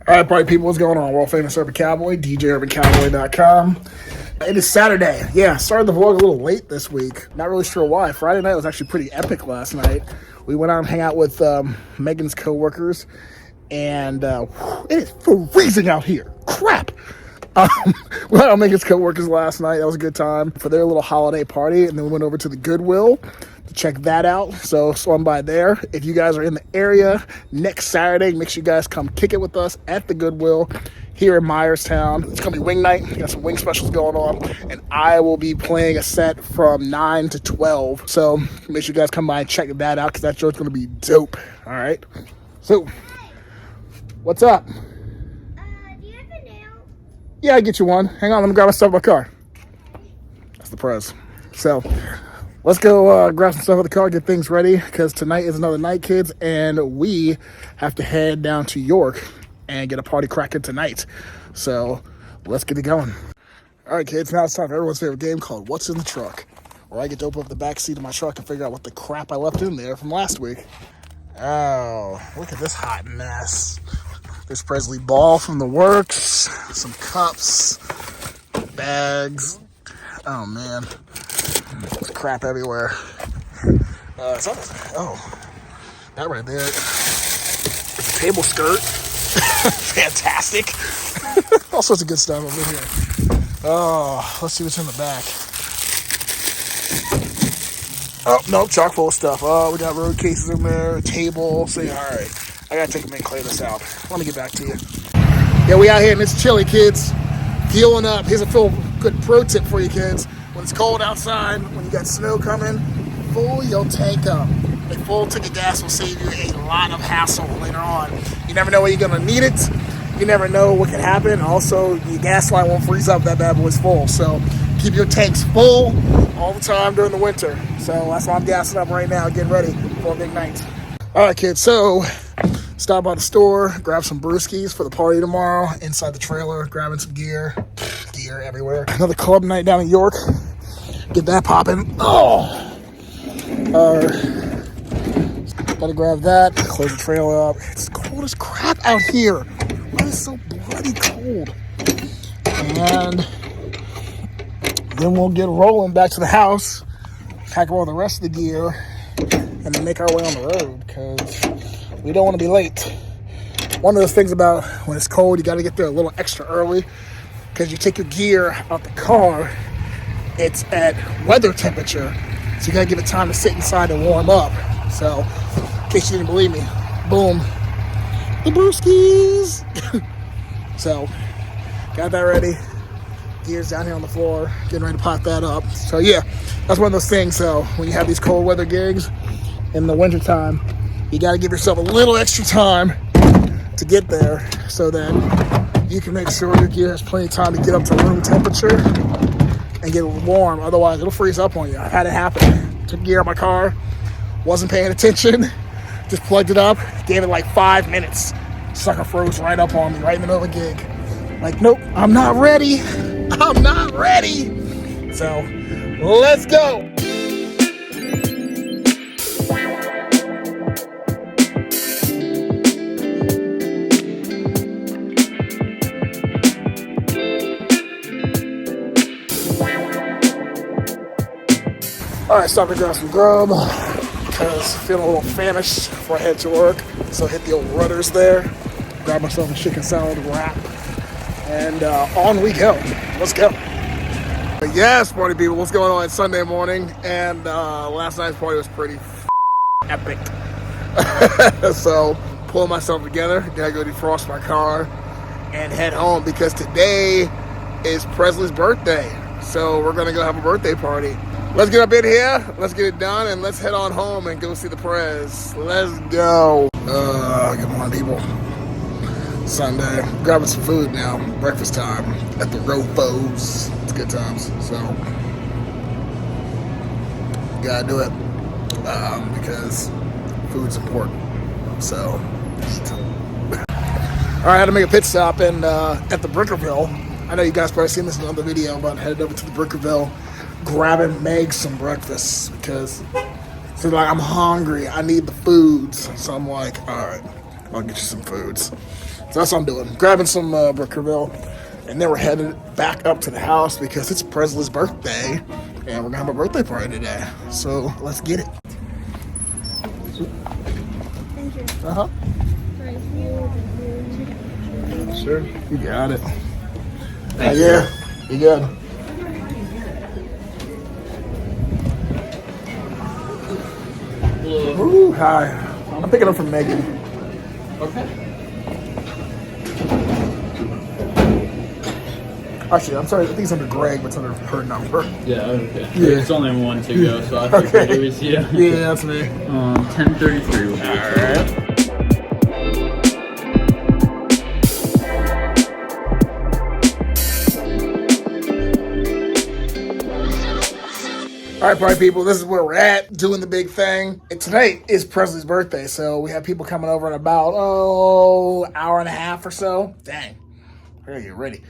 All right, party people, what's going on? World famous Urban Cowboy, DJUrbanCowboy.com. It is Saturday. Yeah, started the vlog a little late this week. Not really sure why. Friday night was actually pretty epic last night. We went out and hang out with Megan's co-workers, and it is freezing out here. Crap. We went out with Megan's co-workers last night. That was a good time for their little holiday party, and then we went over to the Goodwill to check that out. So swung by there. If you guys are in the area next Saturday, make sure you guys come kick it with us at the Goodwill here in Myerstown. It's gonna be wing night. We got some wing specials going on, and I will be playing a set from 9 to 12. So make sure you guys come by and check that out, because that show's gonna be dope. All right. So what's up? Do you have a nail? Yeah, I get you one. Hang on, let me grab my stuff in my car. That's the press. So let's go grab some stuff in the car, get things ready, because tonight is another night, kids, and we have to head down to York and get a party cracking tonight. So let's get it going. All right, kids, now it's time for everyone's favorite game called What's in the Truck, where I get to open up the back seat of my truck and figure out what the crap I left in there from last week. Oh, look at this hot mess. There's Presley Ball from the works, some cups, bags. Oh, man. There's crap everywhere. That right there. It's a table skirt. Fantastic. All sorts of good stuff over here. Oh, let's see what's in the back. Oh, no, chock full of stuff. Oh, we got road cases in there, a table. So, yeah, all right. I gotta take a minute and clear this out. Let me get back to you. Yeah, we out here and it's chilly, kids. Fueling up. Here's a good pro tip for you kids. When it's cold outside, when you got snow coming, fill your tank up. A full tank of gas will save you a lot of hassle later on. You never know when you're gonna need it. You never know what can happen. Also, your gas line won't freeze up, that bad boy's full. So keep your tanks full all the time during the winter. So that's why I'm gassing up right now, getting ready for a big night. All right, kids, so stop by the store, grab some brewskis for the party tomorrow. Inside the trailer, grabbing some gear everywhere. Another club night down in York. Get that popping. Oh! Gotta grab that, close the trailer up. It's cold as crap out here. Why is it so bloody cold? And then we'll get rolling back to the house, pack up all the rest of the gear, and then make our way on the road, because we don't want to be late. One of the things about when it's cold, you got to get there a little extra early, because you take your gear out the car, it's at weather temperature, so you got to give it time to sit inside and warm up. So, in case you didn't believe me, boom, the brewskis. So, got that ready. Gear's down here on the floor, getting ready to pop that up. So yeah, that's one of those things. So when you have these cold weather gigs in the wintertime, you got to give yourself a little extra time to get there, so that you can make sure your gear has plenty of time to get up to room temperature and get warm. Otherwise, it'll freeze up on you. I've had it happen. Took gear out of my car, wasn't paying attention, just plugged it up, gave it like 5 minutes. Sucker froze right up on me, right in the middle of the gig. Like, nope, I'm not ready. I'm not ready. So, let's go. All right, stop to grab some grub, because feeling a little famished before I head to work. So hit the old Rudders there, grab myself a chicken salad wrap, and on we go. Let's go. Yes, party people, what's going on? It's Sunday morning, and last night's party was pretty epic. So pulling myself together, gotta go defrost my car and head home, because today is Presley's birthday. So we're gonna go have a birthday party. Let's get up in here, let's get it done, and let's head on home and go see the Prez. Let's go. Good morning, people. Sunday. Grabbing some food now. Breakfast time at the Rofos. It's good times. So, gotta do it. Because food's important. So, alright, I had to make a pit stop at the Brickerville. I know you guys probably seen this in another video, but I headed over to the Brickerville, grabbing Meg some breakfast, because she's like, I'm hungry, I need the foods. So I'm like, all right, I'll get you some foods. So that's what I'm doing. Grabbing some Brickerville. And then we're headed back up to the house because it's Presley's birthday. And we're going to have a birthday party today. So let's get it. Thank you. Uh-huh. Sure. You got it. Yeah. You good. Ooh, hi. I'm picking up from Megan. Okay. Actually, I'm sorry. I think it's under Greg, but it's under her number. Yeah, okay. Yeah. It's only one to go, so I figured it was you. Yeah, that's me. 10:33 will be Alright. All right, party people, this is where we're at, doing the big thing. And tonight is Presley's birthday, so we have people coming over in about, hour and a half or so. Dang, I gotta get ready.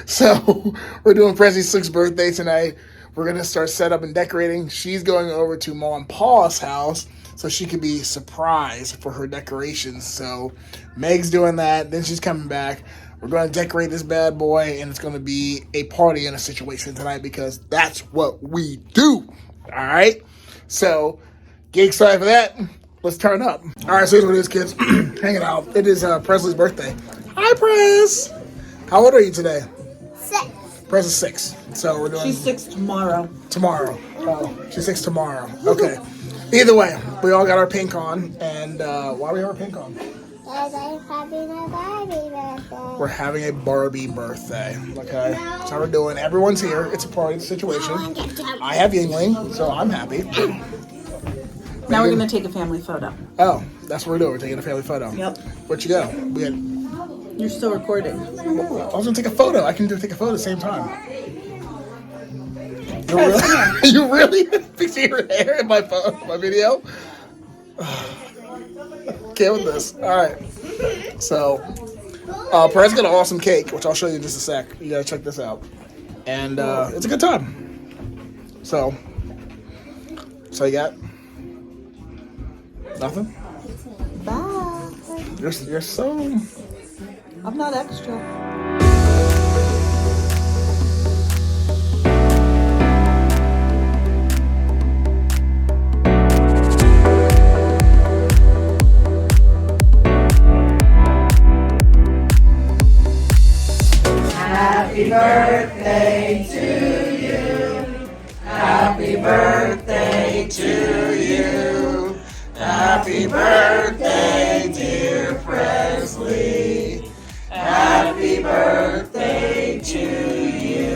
So we're doing Presley's 6th birthday tonight. We're gonna start set up and decorating. She's going over to Mom and Pa's house so she can be surprised for her decorations. So Meg's doing that, then she's coming back. We're going to decorate this bad boy, and it's going to be a party in a situation tonight because that's what we do. All right? So, get excited for that. Let's turn up. All right, so here's what it is, kids. Hanging out. It is Presley's birthday. Hi, Press. How old are you today? 6. Press is 6. So, we're doing... She's 6 tomorrow. Tomorrow. Oh, she's 6 tomorrow. Okay. Either way, we all got our pink on. And why do we have our pink on? Because I'm having a Barbie birthday. We're having a Barbie birthday, okay? That's how we're doing. Everyone's here. It's a party situation. I have Yingling, so I'm happy. Now we're going to take a family photo. Oh, that's what we're doing. We're taking a family photo. Yep. What you got? We had, You're still recording. I was going to take a photo. I can take a photo at the same time. You really? You really? Fix your hair in my video? Okay with this. All right. So, Perez got an awesome cake, which I'll show you in just a sec. You gotta check this out. And it's a good time. So you got nothing? Bye. You're so... I'm not extra. Happy birthday to you. Happy birthday to you. Happy birthday, dear Presley. Happy birthday to you.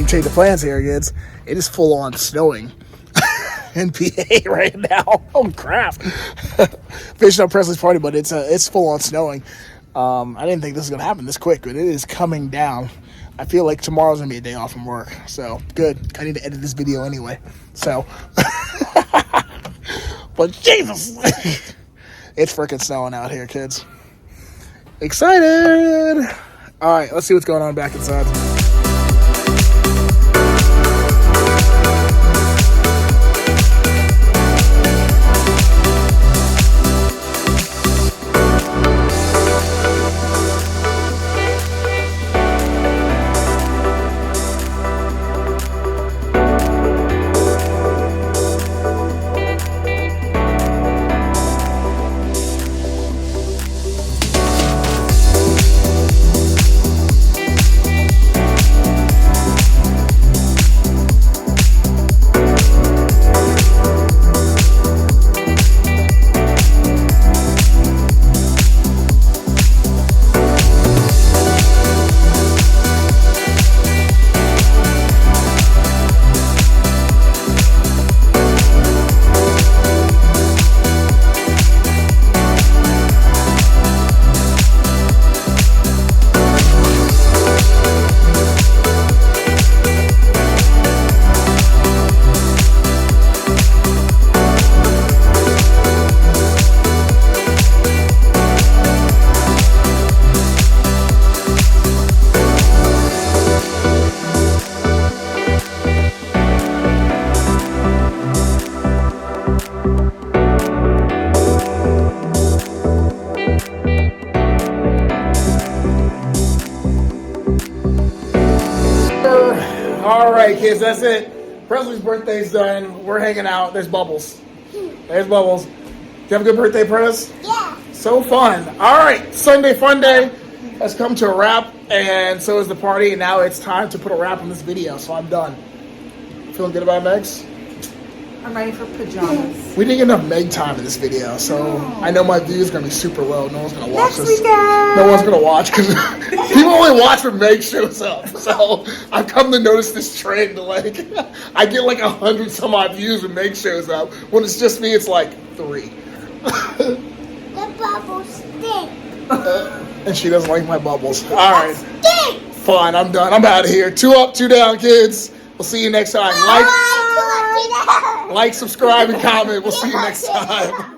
Change the plans here, kids. It is full on snowing in PA right now. Oh crap! Finishing up Presley's party, but it's full on snowing. I didn't think this was gonna happen this quick, but it is coming down. I feel like tomorrow's gonna be a day off from work, so good. I need to edit this video anyway. So, but But Jesus, it's freaking snowing out here, kids. Excited. All right, let's see what's going on back inside. All right, kids, that's it. Presley's birthday's done. We're hanging out. There's Bubbles. There's Bubbles. Did you have a good birthday, Press? Yeah. So fun. All right, Sunday Fun Day has come to a wrap, and so is the party, and now it's time to put a wrap on this video, so I'm done. Feeling good about Megs? I'm ready for pajamas. We didn't get enough Meg time in this video, so I know my view is going to be super low. No one's going to watch Next this. weekend. No one's going to watch because people only watch when Meg shows up. So I've come to notice this trend. Like, I get like 100 some odd views when Meg shows up. When it's just me, it's like 3. The bubbles stink. And she doesn't like my bubbles. All right. Stink. Fine, I'm done. I'm out of here. 2 up, 2 down, kids. We'll see you next time. Like, subscribe, and comment. We'll see you next time.